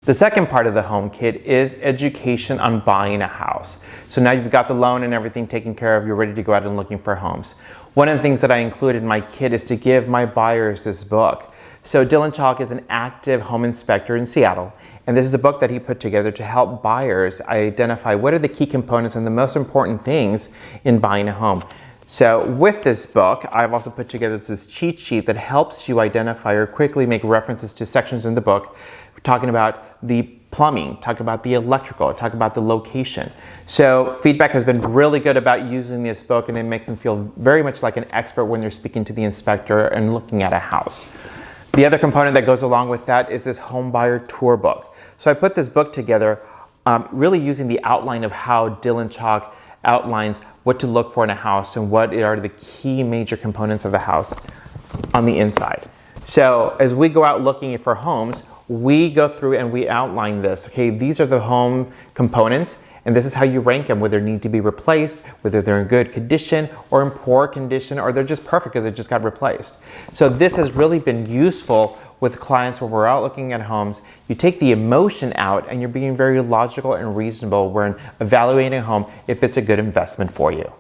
The second part of the home kit is education on buying a house. So now you've got the loan and everything taken care of, you're ready to go out and looking for homes. One of the things that I included in my kit is to give my buyers this book. So Dylan Chalk is an active home inspector in Seattle, and this is a book that he put together to help buyers identify what are the key components and the most important things in buying a home. So with this book, I've also put together this cheat sheet that helps you identify or quickly make references to sections in the book. We're talking about the plumbing, talk about the electrical, talk about the location. So feedback has been really good about using this book, and it makes them feel very much like an expert when they're speaking to the inspector and looking at a house. The other component that goes along with that is this home buyer tour book. So I put this book together really using the outline of how Dylan Chalk outlines what to look for in a house and what are the key major components of the house on the inside. So as we go out looking for homes, we go through and we outline this. Okay, these are the home components, and this is how you rank them, whether they need to be replaced, whether they're in good condition or in poor condition, or they're just perfect because they just got replaced. So this has really been useful with clients when we're out looking at homes. You take the emotion out and you're being very logical and reasonable when evaluating a home if it's a good investment for you.